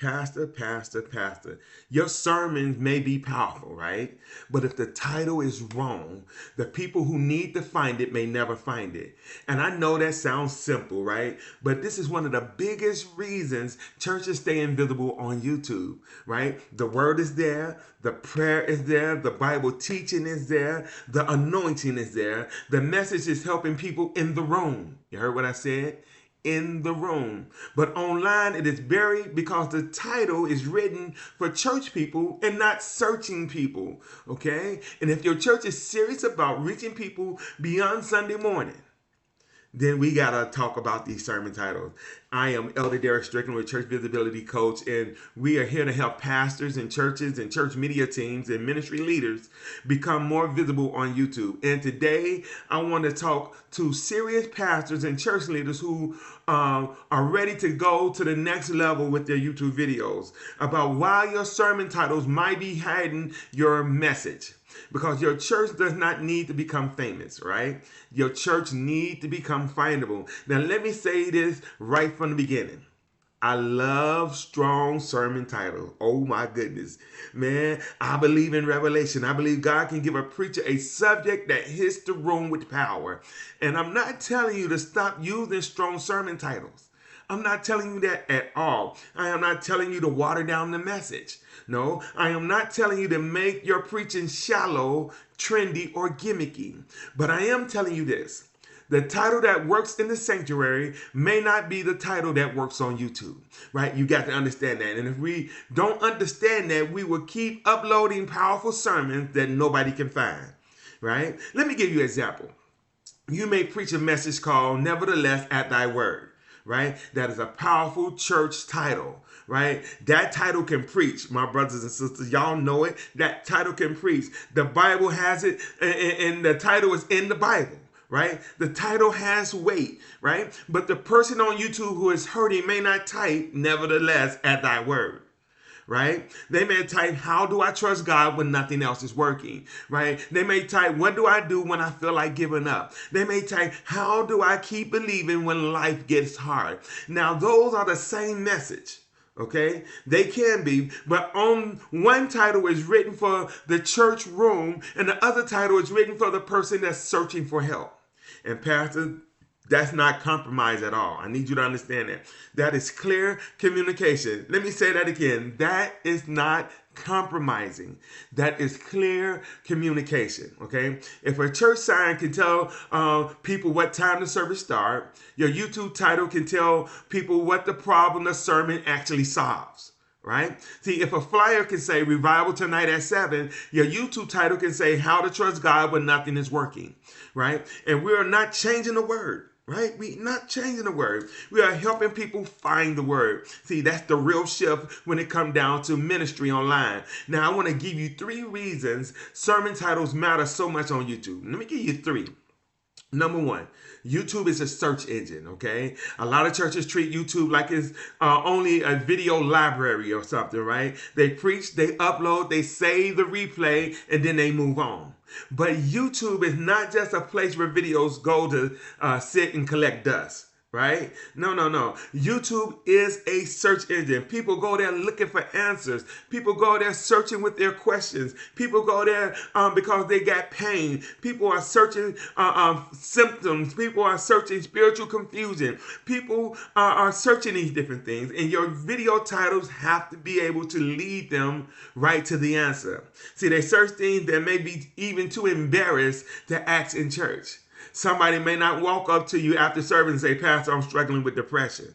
Pastor. Your sermons may be powerful, right? But if the title is wrong, the people who need to find it may never find it. And I know that sounds simple, right? But this is one of the biggest reasons churches stay invisible on YouTube, right? The word is there, the prayer is there, the Bible teaching is there, the anointing is there, the message is helping people in the room. You heard what I said? In the room. But online it is buried because the title is written for church people and not searching people. Okay? And if your church is serious about reaching people beyond Sunday morning, then we gotta talk about these sermon titles. I am Elder Derrick Strickland with Church Visibility Coach, and we are here to help pastors and churches and church media teams and ministry leaders become more visible on YouTube. And today, I want to talk to serious pastors and church leaders who are ready to go to the next level with their YouTube videos about why your sermon titles might be hiding your message. Because your church does not need to become famous, right? Your church needs to become findable. Now, let me say this right from the beginning. I love strong sermon titles. Oh my goodness. Man, I believe in revelation. I believe God can give a preacher a subject that hits the room with power. And I'm not telling you to stop using strong sermon titles. I'm not telling you that at all. I am not telling you to water down the message. No, I am not telling you to make your preaching shallow, trendy, or gimmicky. But I am telling you this. The title that works in the sanctuary may not be the title that works on YouTube, right? You got to understand that. And if we don't understand that, we will keep uploading powerful sermons that nobody can find, right? Let me give you an example. You may preach a message called Nevertheless at Thy Word, right? That is a powerful church title, right? That title can preach, my brothers and sisters. Y'all know it. That title can preach. The Bible has it, and the title is in the Bible, right? The title has weight, right? But the person on YouTube who is hurting may not type, Nevertheless at Thy Word. Right? They may type, how do I trust God when nothing else is working? Right? They may type, what do I do when I feel like giving up? They may type, how do I keep believing when life gets hard? Now, those are the same message. Okay, they can be, but on one title is written for the church room, and the other title is written for the person that's searching for help. And Pastor, that's not compromise at all. I need you to understand that. That is clear communication. Let me say that again. That is not compromising. That is clear communication, okay? If a church sign can tell people what time the service starts, your YouTube title can tell people what the problem the sermon actually solves. Right? See, if a flyer can say revival tonight at 7, your YouTube title can say how to trust God when nothing is working. Right? And we are not changing the word. Right? We're not changing the word. We are helping people find the word. See, that's the real shift when it comes down to ministry online. Now, I want to give you 3 reasons sermon titles matter so much on YouTube. Let me give you 3. Number 1, YouTube is a search engine, okay? A lot of churches treat YouTube like it's only a video library or something, right? They preach, they upload, they save the replay, and then they move on. But YouTube is not just a place where videos go to sit and collect dust. Right? No. YouTube is a search engine. People go there looking for answers. People go there searching with their questions. People go there because they got pain. People are searching symptoms. People are searching spiritual confusion. People are searching these different things. And your video titles have to be able to lead them right to the answer. See, they search things that may be even too embarrassed to ask in church. Somebody may not walk up to you after service and say, Pastor, I'm struggling with depression.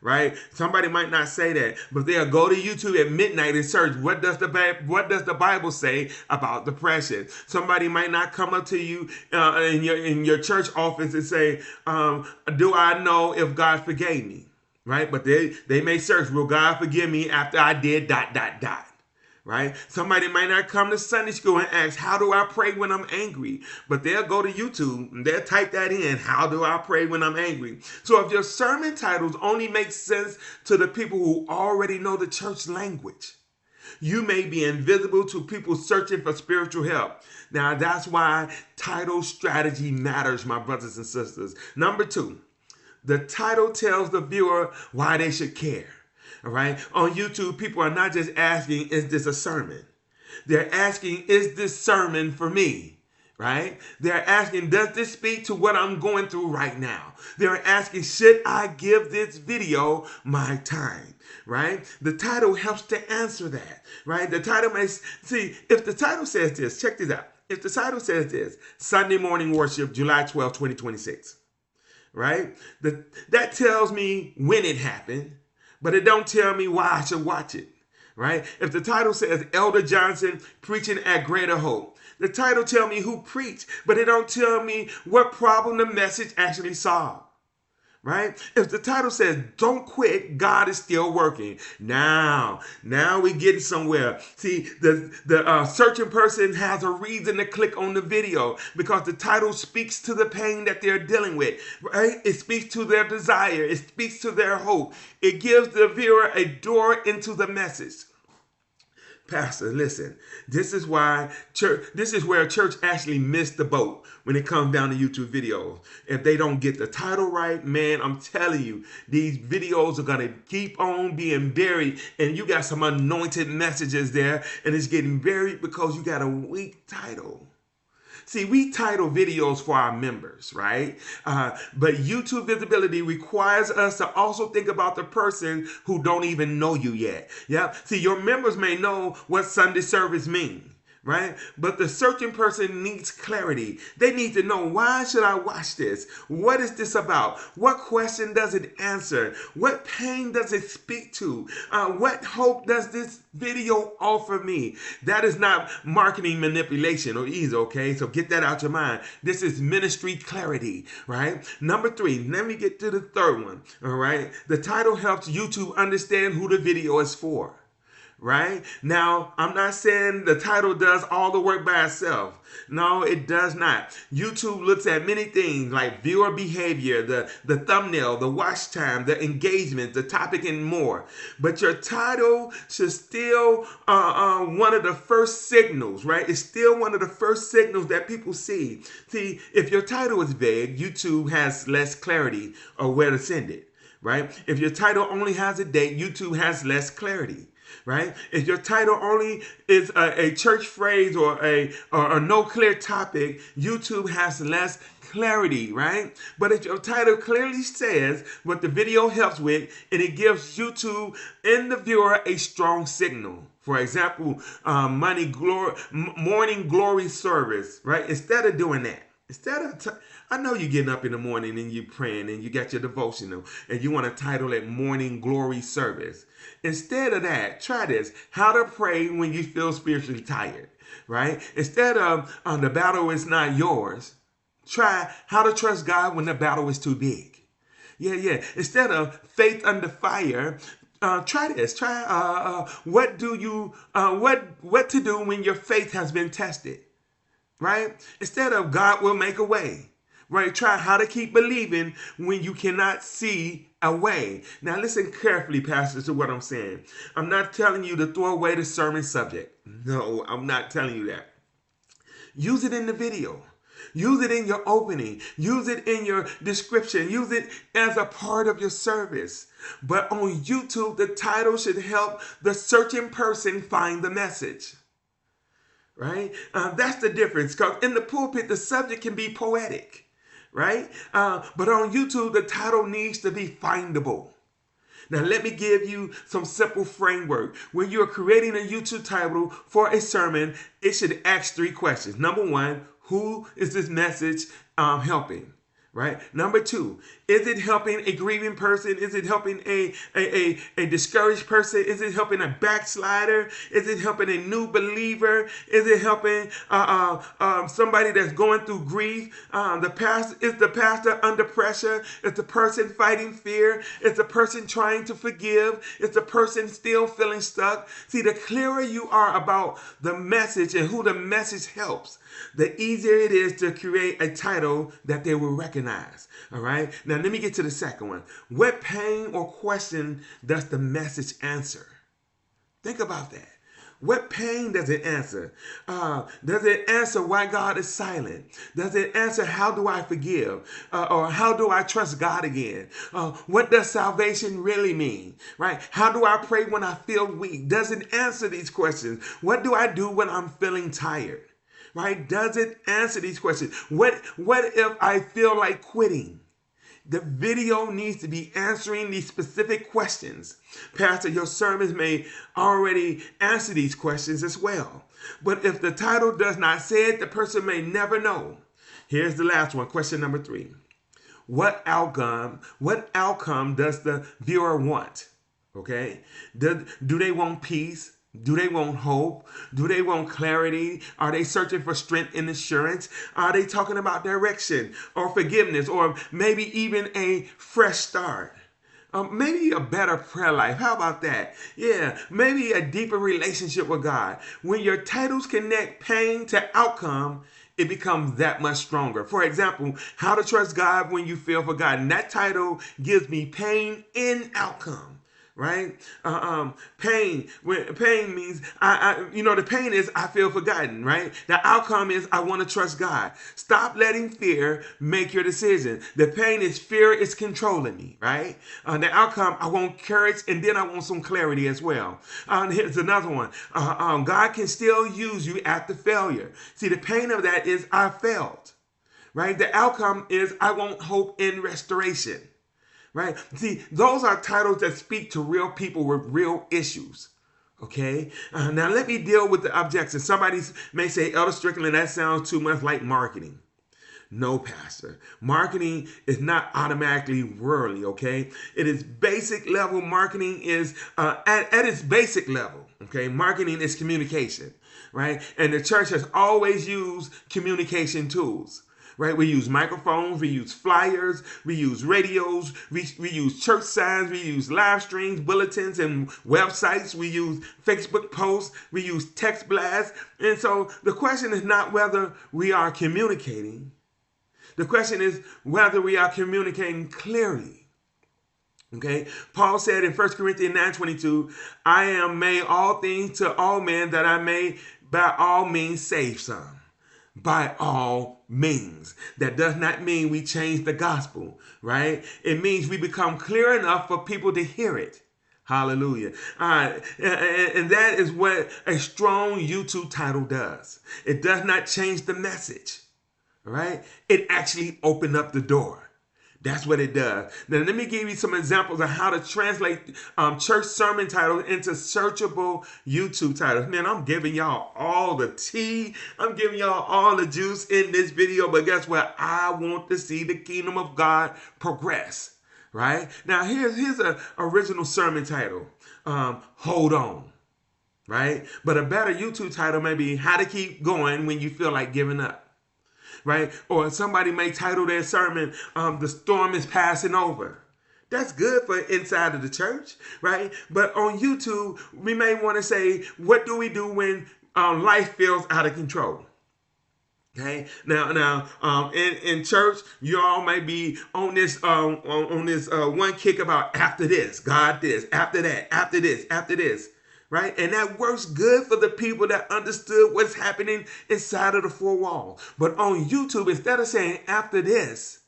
Right? Somebody might not say that, but they'll go to YouTube at midnight and search, what does the Bible say about depression? Somebody might not come up to you in your church office and say, do I know if God forgave me? Right? But they may search, will God forgive me after I did ... Right? Somebody might not come to Sunday school and ask, how do I pray when I'm angry? But they'll go to YouTube and they'll type that in, how do I pray when I'm angry? So if your sermon titles only make sense to the people who already know the church language, you may be invisible to people searching for spiritual help. Now that's why title strategy matters, my brothers and sisters. Number 2, the title tells the viewer why they should care. All right. On YouTube, people are not just asking, is this a sermon? They're asking, is this sermon for me? Right? They're asking, does this speak to what I'm going through right now? They're asking, should I give this video my time? Right? The title helps to answer that. Right? The title may see, if the title says this, check this out. If the title says this, Sunday morning worship, July 12, 2026. Right? That tells me when it happened, but it don't tell me why I should watch it. Right? If the title says Elder Johnson preaching at Greater Hope, the title tell me who preached, but it don't tell me what problem the message actually solved. Right? If the title says don't quit, God is still working. Now we getting somewhere. See, the searching person has a reason to click on the video because the title speaks to the pain that they're dealing with. Right? It speaks to their desire. It speaks to their hope. It gives the viewer a door into the message. Pastor, listen, this is where church actually missed the boat when it comes down to YouTube videos. If they don't get the title right, man, I'm telling you, these videos are going to keep on being buried, and you got some anointed messages there, and it's getting buried because you got a weak title. See, we title videos for our members, right? But YouTube visibility requires us to also think about the person who don't even know you yet. Yeah. See, your members may know what Sunday service means. Right? But the searching person needs clarity. They need to know, why should I watch this? What is this about? What question does it answer? What pain does it speak to? What hope does this video offer me? That is not marketing manipulation or easy, okay? So get that out your mind. This is ministry clarity, right? Number 3, let me get to the third one, all right? The title helps YouTube understand who the video is for. Right? Now, I'm not saying the title does all the work by itself. No, it does not. YouTube looks at many things like viewer behavior, the thumbnail, the watch time, the engagement, the topic, and more. But your title should still one of the first signals, right? It's still one of the first signals that people see. See, if your title is vague, YouTube has less clarity of where to send it, right? If your title only has a date, YouTube has less clarity. Right? If your title only is a church phrase or a no clear topic, YouTube has less clarity, right? But if your title clearly says what the video helps with, and it gives YouTube and the viewer a strong signal. For example, morning glory service, right? Instead of doing that, I know you're getting up in the morning and you're praying and you got your devotional and you want to title it Morning Glory Service. Instead of that, try this. How to pray when you feel spiritually tired, right? Instead of the battle is not yours, try how to trust God when the battle is too big. Yeah. Instead of faith under fire, try this. Try what to do when your faith has been tested, right? Instead of God will make a way. Right? Try how to keep believing when you cannot see a way. Now listen carefully, pastors, to what I'm saying. I'm not telling you to throw away the sermon subject. No, I'm not telling you that. Use it in the video. Use it in your opening. Use it in your description. Use it as a part of your service. But on YouTube, the title should help the searching person find the message. Right? That's the difference. Because in the pulpit, the subject can be poetic. Right? But on YouTube, the title needs to be findable. Now, let me give you some simple framework. When you're creating a YouTube title for a sermon, it should ask 3 questions. Number 1, who is this message helping? Right? Number 2, is it helping a grieving person? Is it helping a discouraged person? Is it helping a backslider? Is it helping a new believer? Is it helping somebody that's going through grief? Is the pastor under pressure? Is the person fighting fear? Is the person trying to forgive? Is the person still feeling stuck? See, the clearer you are about the message and who the message helps, the easier it is to create a title that they will recognize. All right. Now, let me get to the second one. What pain or question does the message answer? Think about that. What pain does it answer? Does it answer why God is silent? Does it answer how do I forgive? Or how do I trust God again? What does salvation really mean? Right? How do I pray when I feel weak? Does it answer these questions? What do I do when I'm feeling tired? Right? Does it answer these questions? What if I feel like quitting? The video needs to be answering these specific questions. Pastor, your sermons may already answer these questions as well. But if the title does not say it, the person may never know. Here's the last one, question number 3. What outcome does the viewer want? Okay? Do they want peace? Do they want hope? Do they want clarity? Are they searching for strength and assurance? Are they talking about direction or forgiveness or maybe even a fresh start? Maybe a better prayer life. How about that? Yeah, maybe a deeper relationship with God. When your titles connect pain to outcome, it becomes that much stronger. For example, how to trust God when you feel forgotten. That title gives me pain in outcome. Right? Pain means the pain is I feel forgotten, right? The outcome is I want to trust God. Stop letting fear make your decision. The pain is fear is controlling me, right? The outcome, I want courage and then I want some clarity as well. Here's another one. God can still use you after failure. See, the pain of that is I failed, right? The outcome is I want hope in restoration. Right? See, those are titles that speak to real people with real issues. Okay? Now let me deal with the objection. Somebody may say, Elder Strickland, that sounds too much like marketing. No, Pastor. Marketing is not automatically worldly, okay? It is basic level. Marketing is at its basic level, okay? Marketing is communication, right? And the church has always used communication tools. Right? We use microphones, we use flyers, we use radios, we use church signs, we use live streams, bulletins, and websites. We use Facebook posts, we use text blasts. And so the question is not whether we are communicating. The question is whether we are communicating clearly. Okay? Paul said in 1 Corinthians 9:22, I am made all things to all men that I may by all means save some. By all means. That does not mean we change the gospel, right? It means we become clear enough for people to hear it. Hallelujah. And that is what a strong YouTube title does. It does not change the message, right? It actually opened up the door. That's what it does. Now, let me give you some examples of how to translate church sermon titles into searchable YouTube titles. Man, I'm giving y'all all the tea. I'm giving y'all all the juice in this video. But guess what? I want to see the kingdom of God progress. Right? Now, here's an original sermon title. Hold on. Right? But a better YouTube title may be How to Keep Going When You Feel Like Giving Up. Right? Or somebody may title their sermon, The Storm is Passing Over. That's good for inside of the church, right? But on YouTube, we may want to say, what do we do when life feels out of control? Okay. Now, in church, you all may be on this one kick about after this, God this, after that, after this, after this. Right? And that works good for the people that understood what's happening inside of the four walls. But on YouTube, instead of saying after this,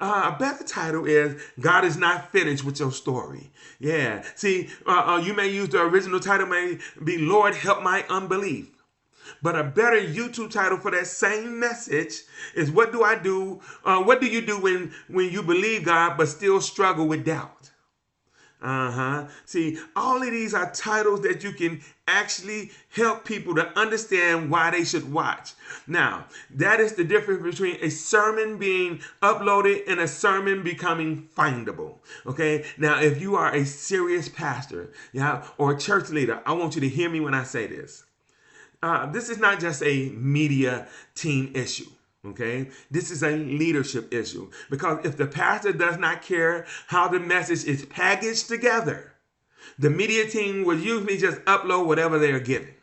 a better title is God is not finished with your story. Yeah. See, you may use the original title may be Lord, help my unbelief. But a better YouTube title for that same message is what do I do? What do you do when you believe God but still struggle with doubt? See, all of these are titles that you can actually help people to understand why they should watch. Now, that is the difference between a sermon being uploaded and a sermon becoming findable. Okay? Now, if you are a serious pastor, or a church leader, I want you to hear me when I say this. This is not just a media team issue. Okay, this is a leadership issue because if the pastor does not care how the message is packaged together, the media team will usually just upload whatever they are given.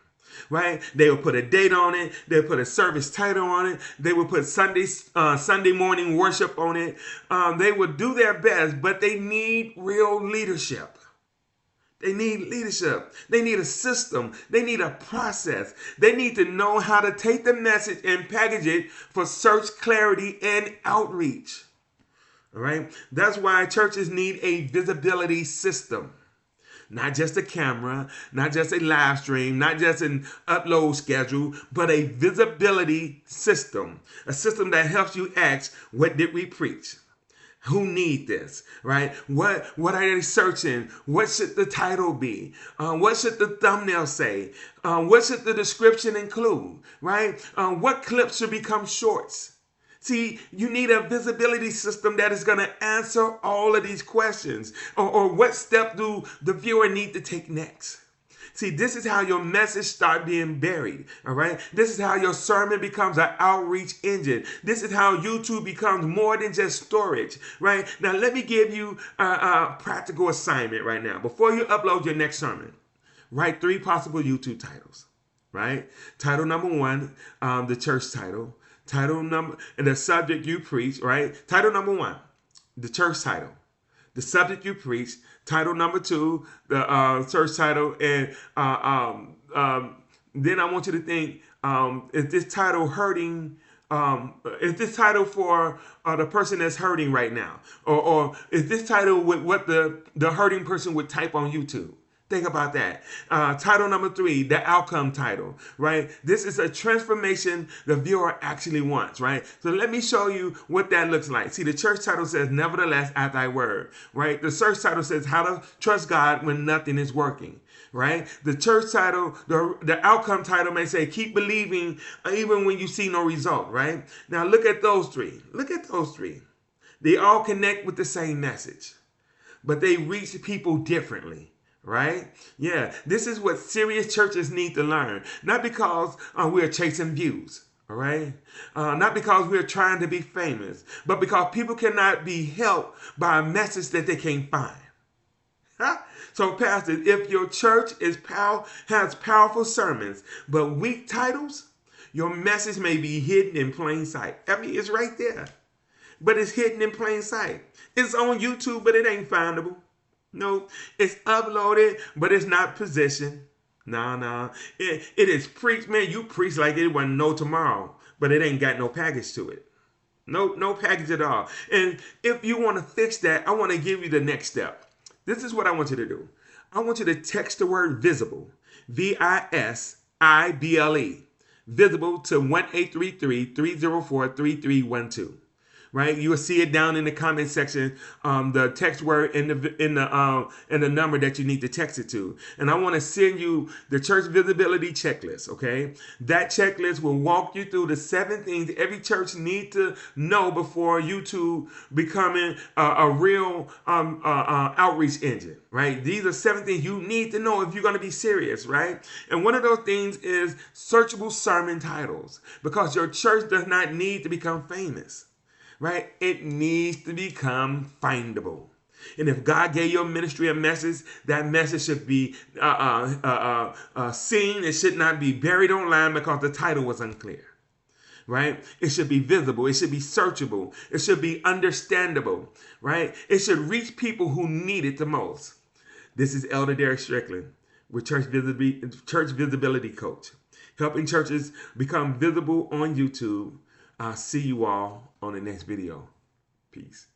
Right? They will put a date on it. They'll put a service title on it. They will put Sunday morning worship on it. They will do their best, but they need real leadership. They need leadership. They need a system. They need a process. They need to know how to take the message and package it for search clarity and outreach. All right? That's why churches need a visibility system. Not just a camera, not just a live stream, not just an upload schedule, but a visibility system. A system that helps you ask, what did we preach? Who need this, right? What are they searching? What should the title be? What should the thumbnail say? What should the description include, right? What clips should become shorts? See, you need a visibility system that is going to answer all of these questions. Or what step do the viewer need to take next? See, this is how your message start being buried, all right? This is how your sermon becomes an outreach engine. This is how YouTube becomes more than just storage, right? Now, let me give you a practical assignment right now. Before you upload your next sermon, write 3 possible YouTube titles, right? Title number 1, the church title. Title number, and the subject you preach, right? Title number 1, the church title. The subject you preach. Title number 2, the church title. And then I want you to think, is this title hurting? Is this title for the person that's hurting right now? Or is this title with what the hurting person would type on YouTube? Think about that. Title number 3, the outcome title, right? This is a transformation the viewer actually wants, right? So let me show you what that looks like. See, the church title says, nevertheless, at thy word, right? The search title says, how to trust God when nothing is working, right? The church title, the outcome title may say, keep believing even when you see no result, right? Now look at those 3. Look at those 3. They all connect with the same message, but they reach people differently. Right? Yeah, this is what serious churches need to learn. Not because we're chasing views, all right? Not because we're trying to be famous, but because people cannot be helped by a message that they can't find. Huh? So, pastors, if your church has powerful sermons but weak titles, your message may be hidden in plain sight. I mean, it's right there, but it's hidden in plain sight. It's on YouTube, but it ain't findable. No, it's uploaded, but it's not positioned. No. It is preached, man. You preach like it wasn't no tomorrow, but it ain't got no package to it. No package at all. And if you want to fix that, I want to give you the next step. This is what I want you to do. I want you to text the word visible, VISIBLE, visible to 1-833-304-3312. Right, you will see it down in the comment section, the text word and the number that you need to text it to. And I want to send you the church visibility checklist. Okay, that checklist will walk you through the 7 things every church needs to know before YouTube becoming a real outreach engine. Right, these are 7 things you need to know if you're going to be serious. Right, and one of those things is searchable sermon titles, because your church does not need to become famous. Right? It needs to become findable. And if God gave your ministry a message, that message should be seen. It should not be buried online because the title was unclear. Right? It should be visible. It should be searchable. It should be understandable. Right? It should reach people who need it the most. This is Elder Derrick Strickland with Church Visibility Coach, helping churches become visible on YouTube. I'll see you all on the next video. Peace.